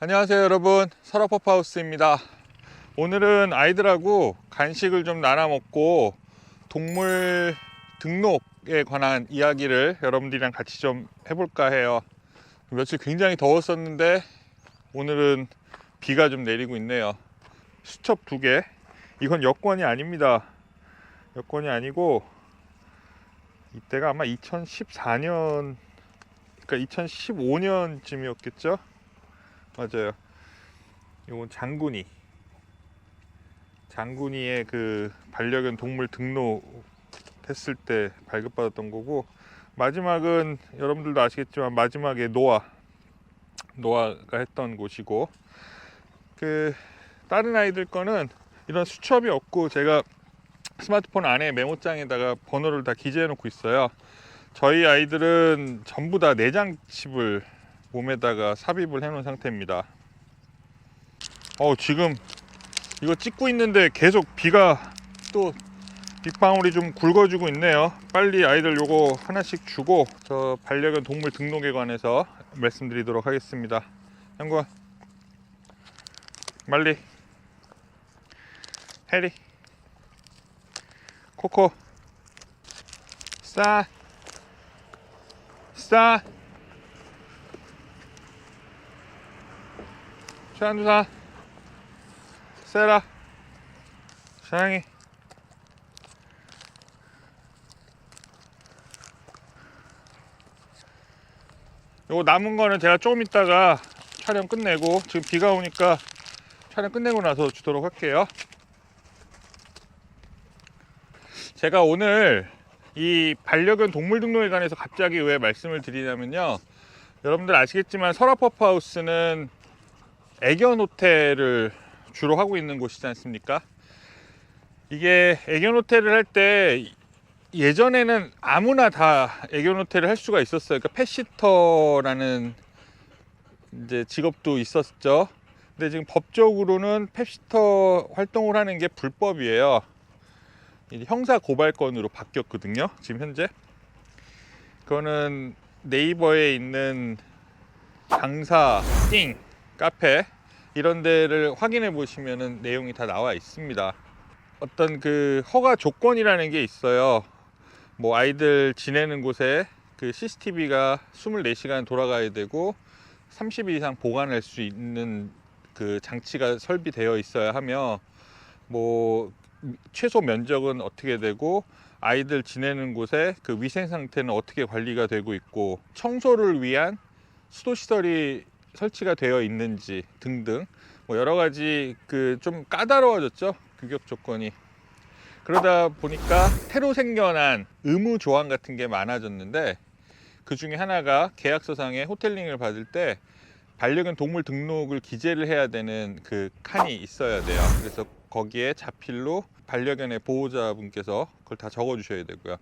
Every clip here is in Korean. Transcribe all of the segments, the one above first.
안녕하세요 여러분, 설아퍼파우스입니다. 오늘은 아이들하고 간식을 좀 나눠 먹고 동물 등록에 관한 이야기를 여러분들이랑 같이 좀 해볼까 해요. 며칠 굉장히 더웠었는데 오늘은 비가 좀 내리고 있네요. 수첩 2개, 이건 여권이 아닙니다. 여권이 아니고 이때가 아마 2014년, 그러니까 2015년쯤이었겠죠? 맞아요. 이건 장군이의 그 반려견 동물 등록 했을 때 발급받았던 거고, 마지막은 여러분들도 아시겠지만 마지막에 노아가 했던 곳이고, 그 다른 아이들 거는 이런 수첩이 없고 제가 스마트폰 안에 메모장에다가 번호를 다 기재해 놓고 있어요. 저희 아이들은 전부 다 내장 칩을 몸에다가 삽입을 해 놓은 상태입니다. 지금 이거 찍고 있는데 계속 비가 또 빗방울이 좀 굵어지고 있네요. 빨리 아이들 요거 하나씩 주고 저 반려견 동물 등록에 관해서 말씀드리도록 하겠습니다. 형구, 말리, 해리, 코코, 스타, 최한두사, 세라, 사랑이. 요거 남은 거는 제가 조금 있다가 촬영 끝내고, 지금 비가 오니까 촬영 끝내고 나서 주도록 할게요. 제가 오늘 이 반려견 동물 등록에 관해서 갑자기 왜 말씀을 드리냐면요, 여러분들 아시겠지만 설아퍼파우스는 애견 호텔을 주로 하고 있는 곳이지 않습니까? 이게 애견 호텔을 할 때 예전에는 아무나 다 애견 호텔을 할 수가 있었어요. 그러니까 펫시터라는 이제 직업도 있었죠. 근데 지금 법적으로는 펫시터 활동을 하는 게 불법이에요. 형사 고발건으로 바뀌었거든요, 지금 현재. 그거는 네이버에 있는 강사 띵 카페 이런 데를 확인해 보시면은 내용이 다 나와 있습니다. 어떤 그 허가 조건이라는 게 있어요. 뭐 아이들 지내는 곳에 그 CCTV가 24시간 돌아가야 되고 30일 이상 보관할 수 있는 그 장치가 설비되어 있어야 하며, 뭐 최소 면적은 어떻게 되고 아이들 지내는 곳에 그 위생 상태는 어떻게 관리가 되고 있고 청소를 위한 수도 시설이 설치가 되어 있는지 등등, 뭐 여러 가지 그 좀 까다로워졌죠, 규격 조건이. 그러다 보니까 새로 생겨난 의무 조항 같은 게 많아졌는데, 그 중에 하나가 계약서상에 호텔링을 받을 때 반려견 동물 등록을 기재를 해야 되는 그 칸이 있어야 돼요. 그래서 거기에 자필로 반려견의 보호자분께서 그걸 다 적어 주셔야 되고요.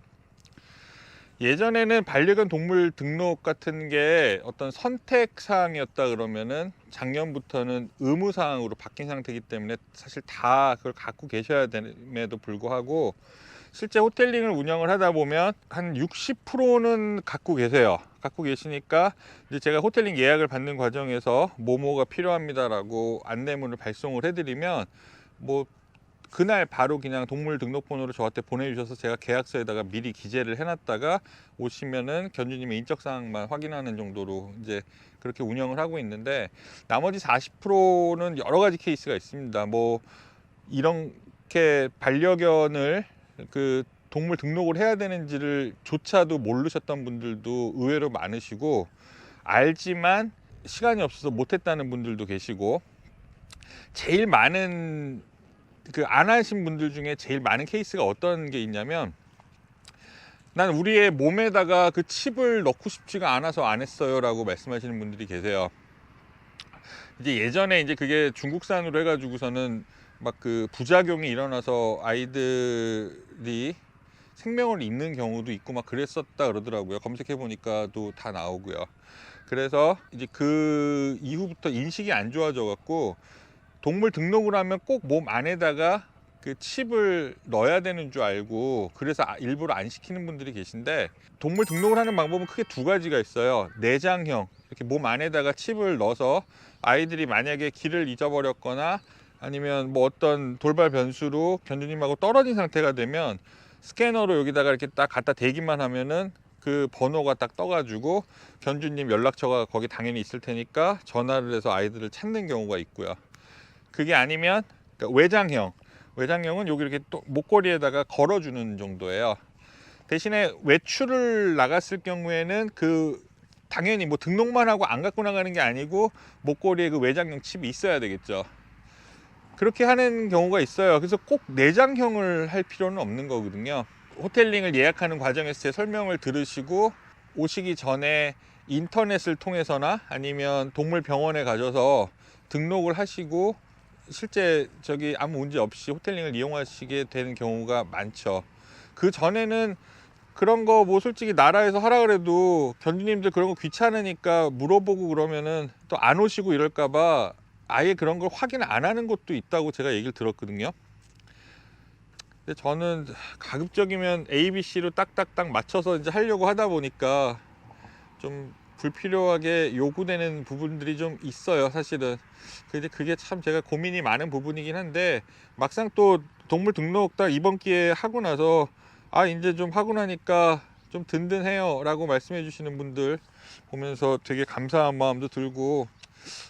예전에는 반려견 동물 등록 같은 게 어떤 선택 사항이었다 그러면은 작년부터는 의무 사항으로 바뀐 상태이기 때문에 사실 다 그걸 갖고 계셔야 됨에도 불구하고, 실제 호텔링을 운영을 하다 보면 한 60%는 갖고 계세요. 갖고 계시니까 이제 제가 호텔링 예약을 받는 과정에서 뭐뭐가 필요합니다라고 안내문을 발송을 해드리면, 뭐 그날 바로 그냥 동물 등록번호를 저한테 보내주셔서 제가 계약서에다가 미리 기재를 해놨다가 오시면은 견주님의 인적사항만 확인하는 정도로 이제 그렇게 운영을 하고 있는데, 나머지 40%는 여러 가지 케이스가 있습니다. 뭐 이렇게 반려견을 그 동물 등록을 해야 되는지를 조차도 모르셨던 분들도 의외로 많으시고, 알지만 시간이 없어서 못했다는 분들도 계시고, 제일 많은 그 안 하신 분들 중에 제일 많은 케이스가 어떤 게 있냐면, 난 우리의 몸에다가 그 칩을 넣고 싶지가 않아서 안 했어요 라고 말씀하시는 분들이 계세요. 이제 예전에 이제 그게 중국산으로 해가지고서는 막 그 부작용이 일어나서 아이들이 생명을 잃는 경우도 있고 막 그랬었다 그러더라고요. 검색해 보니까도 다 나오고요. 그래서 이제 그 이후부터 인식이 안 좋아져 갖고 동물 등록을 하면 꼭 몸 안에다가 그 칩을 넣어야 되는 줄 알고 그래서 일부러 안 시키는 분들이 계신데, 동물 등록을 하는 방법은 크게 두 가지가 있어요. 내장형, 이렇게 몸 안에다가 칩을 넣어서 아이들이 만약에 길을 잊어버렸거나 아니면 뭐 어떤 돌발 변수로 견주님하고 떨어진 상태가 되면 스캐너로 여기다가 이렇게 딱 갖다 대기만 하면은 그 번호가 딱 떠가지고 견주님 연락처가 거기 당연히 있을 테니까 전화를 해서 아이들을 찾는 경우가 있고요. 그게 아니면 그러니까 외장형은 여기 이렇게 또 목걸이에다가 걸어주는 정도예요. 대신에 외출을 나갔을 경우에는 그 당연히 뭐 등록만 하고 안 갖고 나가는 게 아니고 목걸이에 그 외장형 칩이 있어야 되겠죠. 그렇게 하는 경우가 있어요. 그래서 꼭 내장형을 할 필요는 없는 거거든요. 호텔링을 예약하는 과정에서 제 설명을 들으시고 오시기 전에 인터넷을 통해서나 아니면 동물병원에 가셔서 등록을 하시고 실제 저기 아무 문제 없이 호텔링을 이용하시게 되는 경우가 많죠. 그 전에는 그런 거 뭐 솔직히 나라에서 하라 그래도 견주님들 그런 거 귀찮으니까 물어보고 그러면은 또 안 오시고 이럴까봐 아예 그런 걸 확인 안 하는 곳도 있다고 제가 얘기를 들었거든요. 근데 저는 가급적이면 ABC로 딱딱딱 맞춰서 이제 하려고 하다 보니까 좀 불필요하게 요구되는 부분들이 좀 있어요, 사실은. 근데 그게 참 제가 고민이 많은 부분이긴 한데 막상 또 동물 등록 딱 이번 기회에 하고 나서 아 이제 좀 하고 나니까 좀 든든해요 라고 말씀해 주시는 분들 보면서 되게 감사한 마음도 들고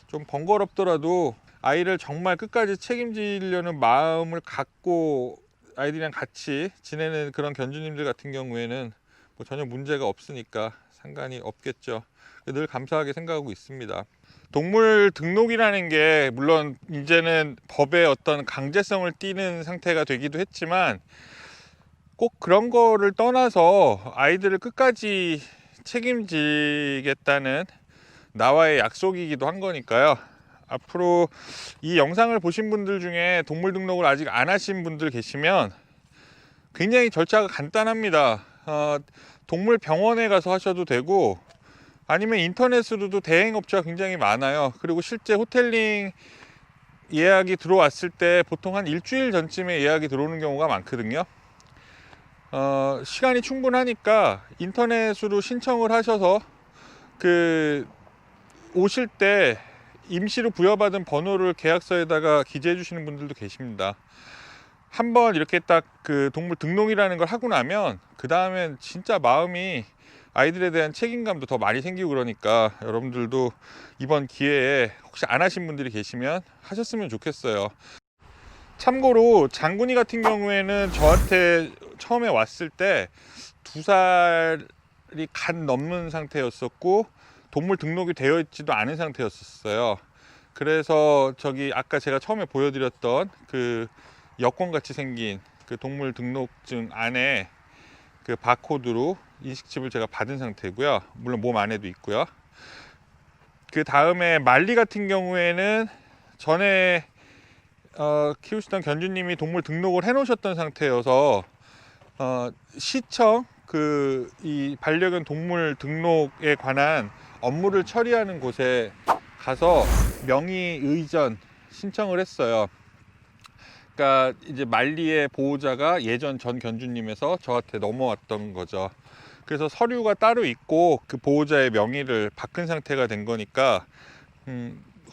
좀 번거롭더라도 아이를 정말 끝까지 책임지려는 마음을 갖고 아이들이랑 같이 지내는 그런 견주님들 같은 경우에는 뭐 전혀 문제가 없으니까 상관이 없겠죠. 늘 감사하게 생각하고 있습니다. 동물 등록이라는 게 물론 이제는 법의 어떤 강제성을 띠는 상태가 되기도 했지만 꼭 그런 거를 떠나서 아이들을 끝까지 책임지겠다는 나와의 약속이기도 한 거니까요. 앞으로 이 영상을 보신 분들 중에 동물 등록을 아직 안 하신 분들 계시면 굉장히 절차가 간단합니다. 동물 병원에 가서 하셔도 되고 아니면 인터넷으로도 대행업체가 굉장히 많아요. 그리고 실제 호텔링 예약이 들어왔을 때 보통 한 일주일 전쯤에 예약이 들어오는 경우가 많거든요. 시간이 충분하니까 인터넷으로 신청을 하셔서 그 오실 때 임시로 부여받은 번호를 계약서에다가 기재해 주시는 분들도 계십니다. 한번 이렇게 딱 그 동물 등록이라는 걸 하고 나면 그 다음엔 진짜 마음이 아이들에 대한 책임감도 더 많이 생기고 그러니까 여러분들도 이번 기회에 혹시 안 하신 분들이 계시면 하셨으면 좋겠어요. 참고로 장군이 같은 경우에는 저한테 처음에 왔을 때 2살이 간 넘는 상태였었고 동물 등록이 되어 있지도 않은 상태였었어요. 그래서 저기 아까 제가 처음에 보여드렸던 그 여권 같이 생긴 그 동물 등록증 안에 그 바코드로 인식칩을 제가 받은 상태고요. 물론 몸 안에도 있고요. 그 다음에 말리 같은 경우에는 전에 키우시던 견주님이 동물 등록을 해 놓으셨던 상태여서 시청 그 이 반려견 동물 등록에 관한 업무를 처리하는 곳에 가서 명의 의전 신청을 했어요. 그러니까 이제 말리의 보호자가 예전 전 견주님에서 저한테 넘어왔던 거죠. 그래서 서류가 따로 있고 그 보호자의 명의를 바꾼 상태가 된 거니까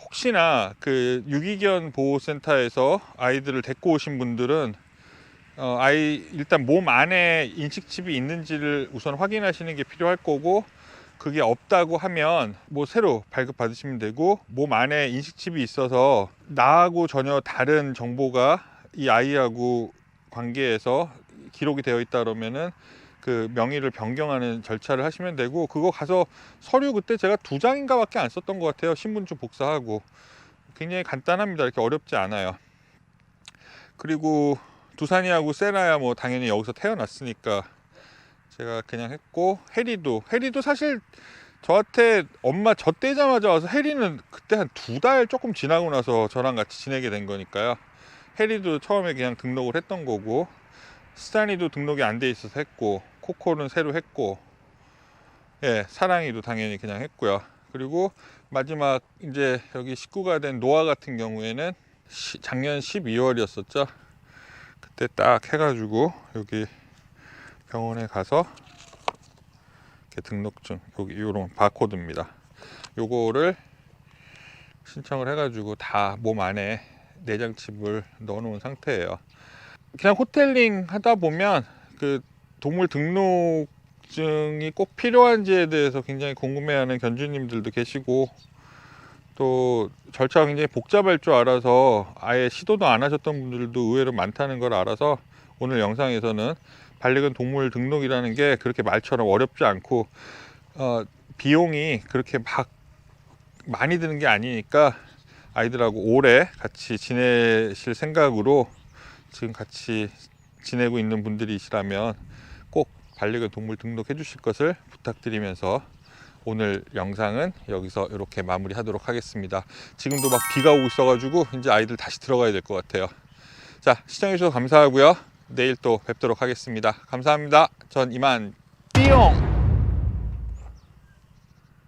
혹시나 그 유기견 보호센터에서 아이들을 데리고 오신 분들은 아이 일단 몸 안에 인식칩이 있는지를 우선 확인하시는 게 필요할 거고 그게 없다고 하면 뭐 새로 발급 받으시면 되고 몸 안에 인식칩이 있어서 나하고 전혀 다른 정보가 이 아이하고 관계에서 기록이 되어 있다 그러면은 그 명의를 변경하는 절차를 하시면 되고 그거 가서 서류 그때 제가 2장인가 밖에 안 썼던 것 같아요. 신분증 복사하고 굉장히 간단합니다. 이렇게 어렵지 않아요. 그리고 두산이하고 세나야 뭐 당연히 여기서 태어났으니까 제가 그냥 했고 해리도 사실 저한테 엄마 저 떼자마자 와서 해리는 그때 한 2달 조금 지나고 나서 저랑 같이 지내게 된 거니까요. 해리도 처음에 그냥 등록을 했던 거고 스타니도 등록이 안 돼 있어서 했고 코코는 새로 했고 예 사랑이도 당연히 그냥 했고요. 그리고 마지막 이제 여기 식구가 된 노아 같은 경우에는 작년 12월이었었죠. 그때 딱 해가지고 여기 병원에 가서 이렇게 등록증 여기 이런 바코드입니다. 요거를 신청을 해가지고 다 몸 안에 내장칩을 넣어 놓은 상태예요. 그냥 호텔링 하다 보면 그 동물 등록증이 꼭 필요한지에 대해서 굉장히 궁금해하는 견주님들도 계시고, 또 절차가 굉장히 복잡할 줄 알아서 아예 시도도 안 하셨던 분들도 의외로 많다는 걸 알아서 오늘 영상에서는 반려견 동물 등록이라는 게 그렇게 말처럼 어렵지 않고 비용이 그렇게 막 많이 드는 게 아니니까 아이들하고 오래 같이 지내실 생각으로 지금 같이 지내고 있는 분들이시라면 꼭 반려견 동물 등록해 주실 것을 부탁드리면서 오늘 영상은 여기서 이렇게 마무리하도록 하겠습니다. 지금도 막 비가 오고 있어가지고 이제 아이들 다시 들어가야 될 것 같아요. 자, 시청해 주셔서 감사하고요. 내일 또 뵙도록 하겠습니다. 감사합니다. 전 이만 삐용.